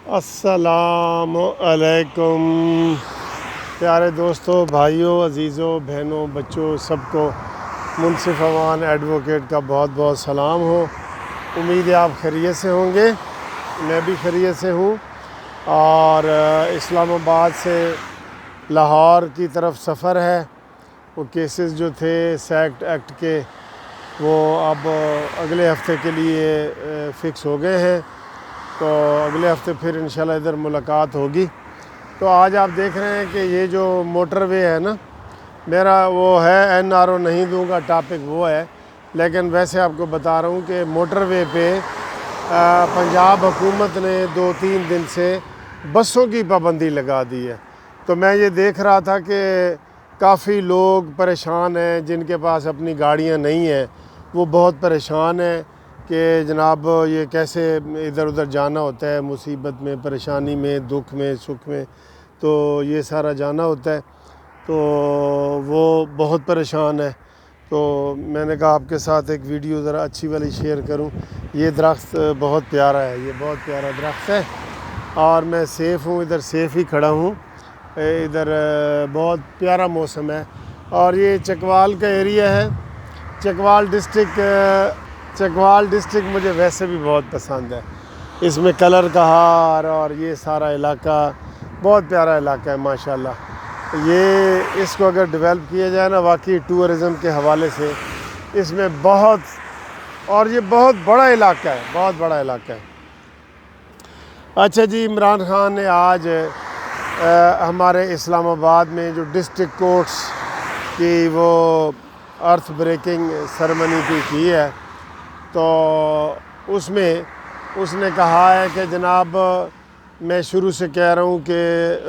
السلام علیکم پیارے دوستوں، بھائیوں، عزیزوں، بہنوں، بچوں، سب کو منصف امان ایڈوکیٹ کا بہت بہت سلام ہو۔ امید ہے آپ خیریت سے ہوں گے، میں بھی خیریت سے ہوں۔ اور اسلام آباد سے لاہور کی طرف سفر ہے۔ وہ کیسز جو تھے سیکٹ ایکٹ کے، وہ اب اگلے ہفتے کے لیے فکس ہو گئے ہیں، تو اگلے ہفتے پھر انشاءاللہ ادھر ملاقات ہوگی۔ تو آج آپ دیکھ رہے ہیں کہ یہ جو موٹر وے ہے نا، میرا وہ ہے NRO نہیں دوں گا ٹاپک وہ ہے، لیکن ویسے آپ کو بتا رہا ہوں کہ موٹر وے پہ پنجاب حکومت نے 2-3 دن سے بسوں کی پابندی لگا دی ہے۔ تو میں یہ دیکھ رہا تھا کہ کافی لوگ پریشان ہیں، جن کے پاس اپنی گاڑیاں نہیں ہیں وہ بہت پریشان ہیں کہ جناب یہ کیسے ادھر ادھر جانا ہوتا ہے، مصیبت میں، پریشانی میں، دکھ میں، سکھ میں، تو یہ سارا جانا ہوتا ہے، تو وہ بہت پریشان ہے۔ تو میں نے کہا آپ کے ساتھ ایک ویڈیو ذرا اچھی والی شیئر کروں۔ یہ درخت بہت پیارا ہے، یہ بہت پیارا درخت ہے، اور میں سیف ہوں، ادھر سیف ہی کھڑا ہوں۔ ادھر بہت پیارا موسم ہے، اور یہ چکوال کا ایریا ہے۔ چکوال ڈسٹرکٹ مجھے ویسے بھی بہت پسند ہے۔ اس میں کلر کہار اور یہ سارا علاقہ بہت پیارا علاقہ ہے ماشاءاللہ۔ یہ اس کو اگر ڈیولپ کیا جائے نا، واقعی ٹورزم کے حوالے سے اس میں بہت، اور یہ بہت بڑا علاقہ ہے، بہت بڑا علاقہ ہے۔ اچھا جی، عمران خان نے آج ہمارے اسلام آباد میں جو ڈسٹرکٹ کورٹس کی وہ ارتھ بریکنگ سرمنی کی ہے، تو اس میں اس نے کہا ہے کہ جناب میں شروع سے کہہ رہا ہوں کہ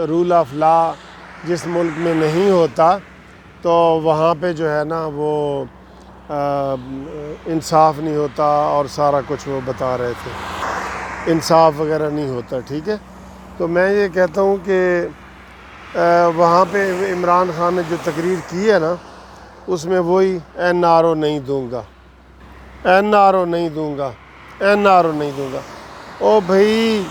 رول آف لا جس ملک میں نہیں ہوتا تو وہاں پہ جو ہے نا وہ انصاف نہیں ہوتا، اور سارا کچھ وہ بتا رہے تھے، انصاف وغیرہ نہیں ہوتا، ٹھیک ہے۔ تو میں یہ کہتا ہوں کہ وہاں پہ عمران خان نے جو تقریر کی ہے نا، اس میں وہی NRO نہیں دوں گا، NRO نہیں دوں گا، NRO نہیں دوں گا۔ او بھائی،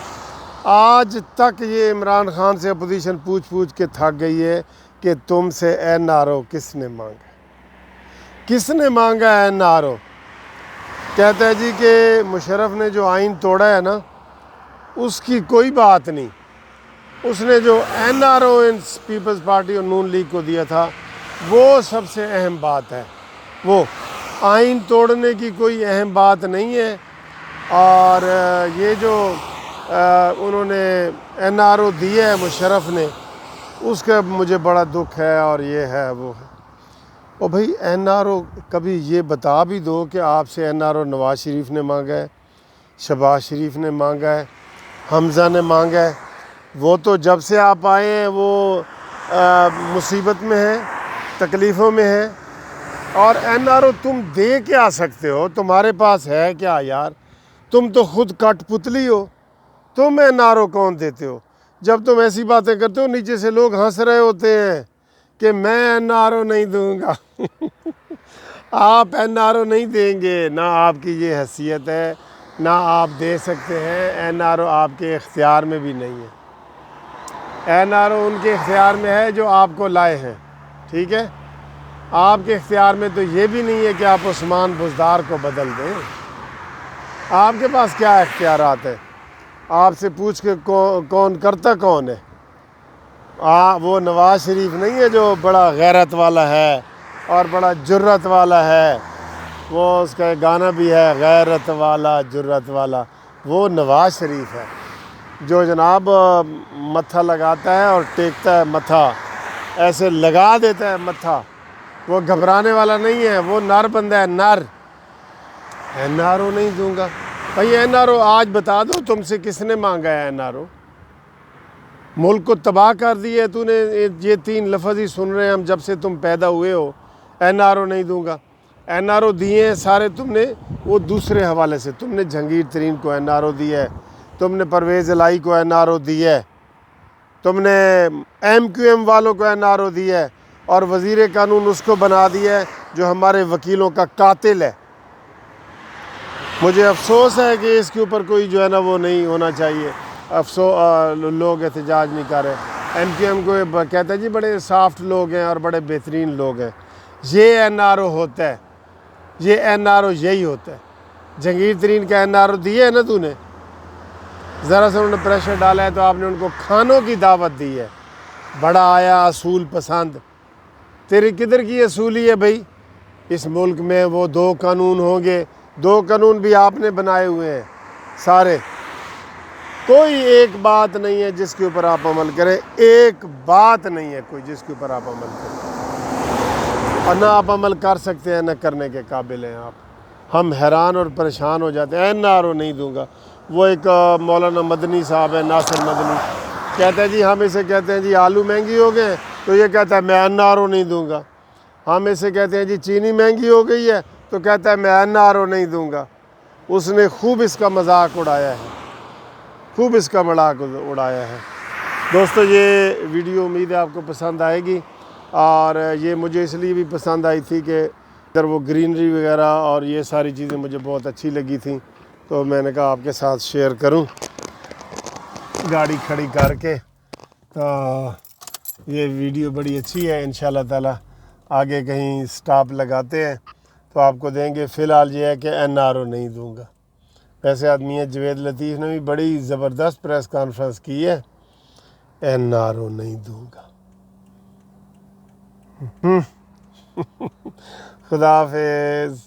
آج تک یہ عمران خان سے اپوزیشن پوچھ کے تھک گئی ہے کہ تم سے NRO کس نے مانگا، کس نے مانگا NRO؟ کہتا ہے جی کہ مشرف نے جو آئین توڑا ہے نا، اس کی کوئی بات نہیں، اس نے جو NRO ان پیپلز پارٹی اور نون لیگ کو دیا تھا وہ سب سے اہم بات ہے، وہ آئین توڑنے کی کوئی اہم بات نہیں ہے۔ اور یہ جو انہوں نے NRO دی ہے مشرف نے، اس کا مجھے بڑا دکھ ہے، اور یہ ہے وہ ہے۔ اور بھائی NRO کبھی یہ بتا بھی دو کہ آپ سے NRO نواز شریف نے مانگا ہے، شہباز شریف نے مانگا ہے، حمزہ نے مانگا ہے۔ وہ تو جب سے آپ آئے ہیں وہ مصیبت میں ہیں، تکلیفوں میں ہیں، اور NRO تم دے کیا سکتے ہو؟ تمہارے پاس ہے کیا یار؟ تم تو خود کٹ پتلی ہو، تم NRO کون دیتے ہو؟ جب تم ایسی باتیں کرتے ہو نیچے سے لوگ ہنس رہے ہوتے ہیں کہ میں NRO نہیں دوں گا۔ آپ NRO نہیں دیں گے، نہ آپ کی یہ حیثیت ہے، نہ آپ دے سکتے ہیں۔ NRO آپ کے اختیار میں بھی نہیں ہے، NRO ان کے اختیار میں ہے جو آپ کو لائے ہیں، ٹھیک ہے۔ آپ کے اختیار میں تو یہ بھی نہیں ہے کہ آپ عثمان بزدار کو بدل دیں۔ آپ کے پاس کیا اختیارات ہیں؟ آپ سے پوچھ کے کون کرتا کون ہے؟ وہ نواز شریف نہیں ہے جو بڑا غیرت والا ہے اور بڑا جرت والا ہے، وہ اس کا گانا بھی ہے، غیرت والا جرت والا، وہ نواز شریف ہے جو جناب متھا لگاتا ہے اور ٹیکتا ہے متھا، ایسے لگا دیتا ہے متھا، وہ گھبرانے والا نہیں ہے، وہ نر بندہ ہے، نر۔ NRO نہیں دوں گا بھائی، NRO آج بتا دو تم سے کس نے مانگا ہے NRO؟ ملک کو تباہ کر دی ہے تو نے، یہ 3 لفظ ہی سن رہے ہیں ہم جب سے تم پیدا ہوئے ہو، NRO نہیں دوں گا۔ NRO دیے ہیں سارے تم نے وہ دوسرے حوالے سے، تم نے جہانگیر ترین کو NRO دیا ہے، تم نے پرویز الہی کو NRO دیا ہے، تم نے MQM والوں کو NRO دیا ہے، اور وزیر قانون اس کو بنا دیا ہے جو ہمارے وکیلوں کا قاتل ہے۔ مجھے افسوس ہے کہ اس کے اوپر کوئی جو ہے نا وہ نہیں ہونا چاہیے، لوگ احتجاج نہیں کر رہے. ایم کیو ایم کو کہتا ہے جی بڑے سافٹ لوگ ہیں اور بڑے بہترین لوگ ہیں. یہ این آر او ہوتا ہے, یہ این آر او یہی ہوتا ہے. جہانگیر ترین کا این آر او دیا ہے نا تو نے, ذرا سے انہوں نے پریشر ڈالا ہے تو آپ نے ان کو کھانوں کی دعوت دی ہے. بڑا آیا اصول پسند. تیری کدھر کی اصولی ہے بھائی؟ اس ملک میں وہ 2 قانون ہوں گے, 2 قانون بھی آپ نے بنائے ہوئے ہیں سارے. کوئی ایک بات نہیں ہے جس کے اوپر آپ عمل کریں, ایک بات نہیں ہے کوئی جس کے اوپر آپ عمل کریں, اور نہ آپ عمل کر سکتے ہیں نہ کرنے کے قابل ہیں آپ. ہم حیران اور پریشان ہو جاتے ہیں. این آر او نہیں دوں گا. وہ ایک مولانا مدنی صاحب ہے, ناصر مدنی, کہتا ہے جی ہم اسے کہتے ہیں جی آلو مہنگی ہو گئے تو یہ کہتا ہے میں این آر او نہیں دوں گا. ہم اسے کہتے ہیں جی چینی مہنگی ہو گئی ہے تو کہتا ہے میں این آر او نہیں دوں گا. اس نے خوب اس کا مذاق اڑایا ہے, خوب اس کا مذاق اڑایا ہے. دوستو یہ ویڈیو امید ہے آپ کو پسند آئے گی, اور یہ مجھے اس لیے بھی پسند آئی تھی کہ ادھر وہ گرینری وغیرہ اور یہ ساری چیزیں مجھے بہت اچھی لگی تھیں, تو میں نے کہا آپ کے ساتھ شیئر کروں گاڑی کھڑی کر کے. تو یہ ویڈیو بڑی اچھی ہے, انشاءاللہ تعالی آگے کہیں سٹاپ لگاتے ہیں تو آپ کو دیں گے. فی الحال یہ ہے کہ این آر او نہیں دوں گا. ویسے آدمی ہے جوید لطیف نے بھی بڑی زبردست پریس کانفرنس کی ہے, این آر او نہیں دوں گا. خدا حافظ.